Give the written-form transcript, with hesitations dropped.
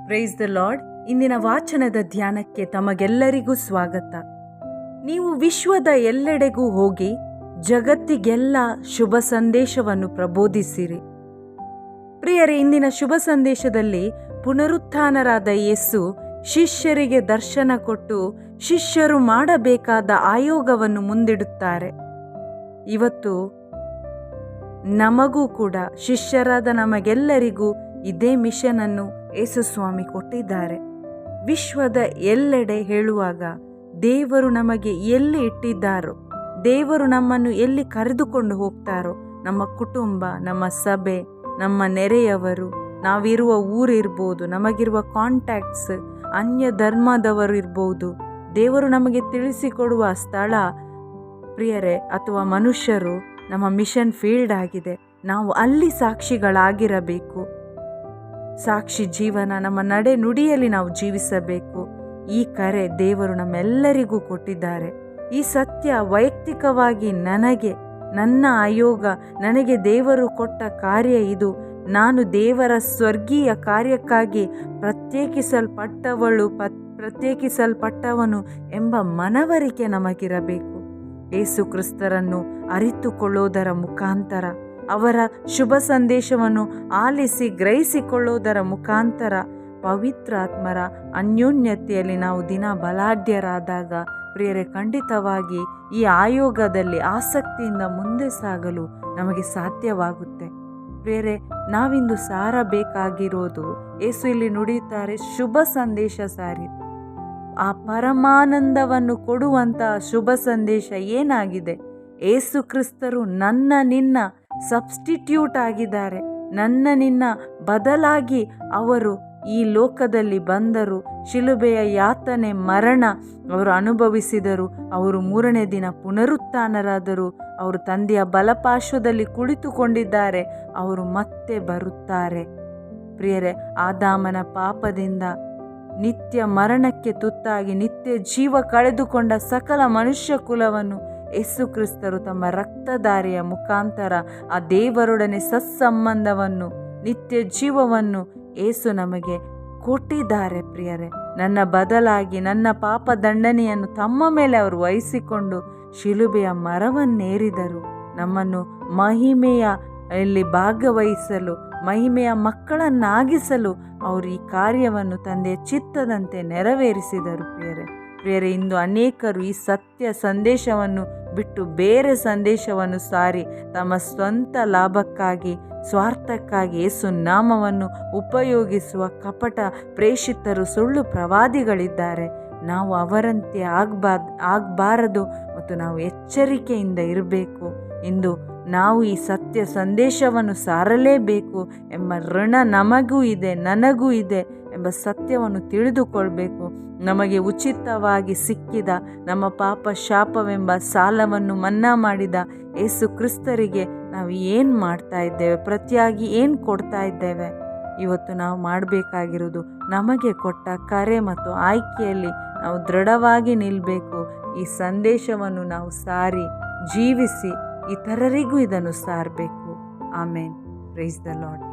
Price the lord. ಇಂದಿನ ವಾಚನದ ಧ್ಯಾನಕ್ಕೆ ತಮಗೆಲ್ಲರಿಗೂ ಸ್ವಾಗತ. ನೀವು ವಿಶ್ವದ ಎಲ್ಲೆಡೆಗೂ ಹೋಗಿ ಜಗತ್ತಿಗೆಲ್ಲ ಶುಭ ಸಂದೇಶವನ್ನು ಪ್ರಬೋಧಿಸಿರಿ. ಪ್ರಿಯರೇ, ಇಂದಿನ ಶುಭ ಸಂದೇಶದಲ್ಲಿ ಪುನರುತ್ಥಾನರಾದ ಯೇಸು ಶಿಷ್ಯರಿಗೆ ದರ್ಶನ ಕೊಟ್ಟು ಶಿಷ್ಯರು ಮಾಡಬೇಕಾದ ಆಯೋಗವನ್ನು ಮುಂದಿಡುತ್ತಾರೆ. ಇವತ್ತು ನಮಗೂ ಕೂಡ ಶಿಷ್ಯರಾದ ನಮಗೆಲ್ಲರಿಗೂ ಇದೇ ಮಿಷನ್ ಅನ್ನು ಯೇಸು ಸ್ವಾಮಿ ಕೊಟ್ಟಿದ್ದಾರೆ. ವಿಶ್ವದ ಎಲ್ಲೆಡೆ ಹೇಳುವಾಗ ದೇವರು ನಮಗೆ ಎಲ್ಲಿ ಇಟ್ಟಿದ್ದಾರೋ, ದೇವರು ನಮ್ಮನ್ನು ಎಲ್ಲಿ ಕರೆದುಕೊಂಡು ಹೋಗ್ತಾರೋ, ನಮ್ಮ ಕುಟುಂಬ, ನಮ್ಮ ಸಭೆ, ನಮ್ಮ ನೆರೆಯವರು, ನಾವಿರುವ ಊರಿರ್ಬೋದು, ನಮಗಿರುವ ಕಾಂಟ್ಯಾಕ್ಟ್ಸ್, ಅನ್ಯ ಧರ್ಮದವರು ಇರ್ಬೋದು, ದೇವರು ನಮಗೆ ತಿಳಿಸಿಕೊಡುವ ಸ್ಥಳ ಪ್ರಿಯರೇ ಅಥವಾ ಮನುಷ್ಯರು ನಮ್ಮ ಮಿಷನ್ ಫೀಲ್ಡ್ ಆಗಿದೆ. ನಾವು ಅಲ್ಲಿ ಸಾಕ್ಷಿಗಳಾಗಿರಬೇಕು. ಸಾಕ್ಷಿ ಜೀವನ ನಮ್ಮ ನಡೆ ನುಡಿಯಲ್ಲಿ ನಾವು ಜೀವಿಸಬೇಕು. ಈ ಕರೆ ದೇವರು ನಮ್ಮೆಲ್ಲರಿಗೂ ಕೊಟ್ಟಿದ್ದಾರೆ. ಈ ಸತ್ಯ ವೈಯಕ್ತಿಕವಾಗಿ ನನ್ನ ಆಯೋಗ, ನನಗೆ ದೇವರು ಕೊಟ್ಟ ಕಾರ್ಯ ಇದು. ನಾನು ದೇವರ ಸ್ವರ್ಗೀಯ ಕಾರ್ಯಕ್ಕಾಗಿ ಪ್ರತ್ಯೇಕಿಸಲ್ಪಟ್ಟವನು ಎಂಬ ಮನವರಿಕೆ ನಮಗಿರಬೇಕು. ಯೇಸು ಕ್ರಿಸ್ತರನ್ನು ಅರಿತುಕೊಳ್ಳೋದರ ಮುಖಾಂತರ, ಅವರ ಶುಭ ಸಂದೇಶವನ್ನು ಆಲಿಸಿ ಗ್ರಹಿಸಿಕೊಳ್ಳೋದರ ಮುಖಾಂತರ, ಪವಿತ್ರಾತ್ಮರ ಅನ್ಯೋನ್ಯತೆಯಲ್ಲಿ ನಾವು ದಿನ ಬಲಾಢ್ಯರಾದಾಗ ಪ್ರಿಯರೇ, ಖಂಡಿತವಾಗಿ ಈ ಆಯೋಗದಲ್ಲಿ ಆಸಕ್ತಿಯಿಂದ ಮುಂದೆ ಸಾಗಲು ನಮಗೆ ಸಾಧ್ಯವಾಗುತ್ತೆ. ಪ್ರಿಯರೇ, ನಾವಿಂದು ಸಾರಬೇಕಾಗಿರೋದು, ಯೇಸು ಇಲ್ಲಿ ನುಡಿಯುತ್ತಾರೆ, ಶುಭ ಸಂದೇಶ ಸಾರಿ. ಆ ಪರಮಾನಂದವನ್ನು ಕೊಡುವಂತಹ ಶುಭ ಸಂದೇಶ ಏನಾಗಿದೆ? ಯೇಸು ಕ್ರಿಸ್ತರು ನಿನ್ನ ಸಬ್ಸ್ಟಿಟ್ಯೂಟ್ ಆಗಿದ್ದಾರೆ. ನಿನ್ನ ಬದಲಾಗಿ ಅವರು ಈ ಲೋಕದಲ್ಲಿ ಬಂದರು. ಶಿಲುಬೆಯ ಯಾತನೆ, ಮರಣ ಅವರು ಅನುಭವಿಸಿದರು. ಅವರು 3ನೇ ದಿನ ಪುನರುತ್ಥಾನರಾದರು. ಅವರು ತಂದೆಯ ಬಲಪಾರ್ಶ್ವದಲ್ಲಿ ಕುಳಿತುಕೊಂಡಿದ್ದಾರೆ. ಅವರು ಮತ್ತೆ ಬರುತ್ತಾರೆ. ಪ್ರಿಯರೇ, ಆದಾಮನ ಪಾಪದಿಂದ ನಿತ್ಯ ಮರಣಕ್ಕೆ ತುತ್ತಾಗಿ ನಿತ್ಯ ಜೀವ ಕಳೆದುಕೊಂಡ ಸಕಲ ಮನುಷ್ಯ ಕುಲವನ್ನು ಯೇಸು ಕ್ರಿಸ್ತರು ತಮ್ಮ ರಕ್ತಧಾರೆಯ ಮುಖಾಂತರ ಆ ದೇವರೊಡನೆ ಸತ್ಸಂಬಂಧವನ್ನು, ನಿತ್ಯ ಜೀವವನ್ನು ಯೇಸು ನಮಗೆ ಕೊಟ್ಟಿದ್ದಾರೆ. ಪ್ರಿಯರೇ, ನನ್ನ ಬದಲಾಗಿ ನನ್ನ ಪಾಪ ದಂಡನೆಯನ್ನು ತಮ್ಮ ಮೇಲೆ ಅವರು ವಹಿಸಿಕೊಂಡು ಶಿಲುಬೆಯ ಮರವನ್ನೇರಿದರು. ನಮ್ಮನ್ನು ಮಹಿಮೆಯಲ್ಲಿ ಭಾಗವಹಿಸಲು, ಮಹಿಮೆಯ ಮಕ್ಕಳನ್ನಾಗಿಸಲು ಅವರು ಈ ಕಾರ್ಯವನ್ನು ತಂದೆಯ ಚಿತ್ತದಂತೆ ನೆರವೇರಿಸಿದರು. ಪ್ರಿಯರೇ, ಇಂದು ಅನೇಕರು ಈ ಸತ್ಯ ಸಂದೇಶವನ್ನು ಬಿಟ್ಟು ಬೇರೆ ಸಂದೇಶವನ್ನು ಸಾರಿ ತಮ್ಮ ಸ್ವಂತ ಲಾಭಕ್ಕಾಗಿ, ಸ್ವಾರ್ಥಕ್ಕಾಗಿ ಯೇಸು ನಾಮವನ್ನು ಉಪಯೋಗಿಸುವ ಕಪಟ ಪ್ರೇಷಿತರು, ಸುಳ್ಳು ಪ್ರವಾದಿಗಳಿದ್ದಾರೆ. ನಾವು ಅವರಂತೆ ಆಗಬಾರದು ಮತ್ತು ನಾವು ಎಚ್ಚರಿಕೆಯಿಂದ ಇರಬೇಕು. ಇಂದು ನಾವು ಈ ಸತ್ಯ ಸಂದೇಶವನ್ನು ಸಾರಲೇಬೇಕು ಎಂಬ ಋಣ ನಮಗೂ ಇದೆ, ನನಗೂ ಇದೆ ಎಂಬ ಸತ್ಯವನ್ನು ತಿಳಿದುಕೊಳ್ಬೇಕು. ನಮಗೆ ಉಚಿತವಾಗಿ ಸಿಕ್ಕಿದ ನಮ್ಮ ಪಾಪ ಶಾಪವೆಂಬ ಸಾಲವನ್ನು ಮನ್ನಾ ಮಾಡಿದ ಯೇಸು ಕ್ರಿಸ್ತರಿಗೆ ನಾವು ಏನು ಮಾಡ್ತಾ ಇದ್ದೇವೆ? ಪ್ರತಿಯಾಗಿ ಏನು ಕೊಡ್ತಾ ಇದ್ದೇವೆ? ಇವತ್ತು ನಾವು ಮಾಡಬೇಕಾಗಿರೋದು, ನಮಗೆ ಕೊಟ್ಟ ಕರೆ ಮತ್ತು ಆಯ್ಕೆಯಲ್ಲಿ ನಾವು ದೃಢವಾಗಿ ನಿಲ್ಲಬೇಕು. ಈ ಸಂದೇಶವನ್ನು ನಾವು ಸಾರಿ ಜೀವಿಸಿ ಇತರರಿಗೂ ಇದನ್ನು ಸಾರಬೇಕು. ಆಮೇನ್. Praise the lord.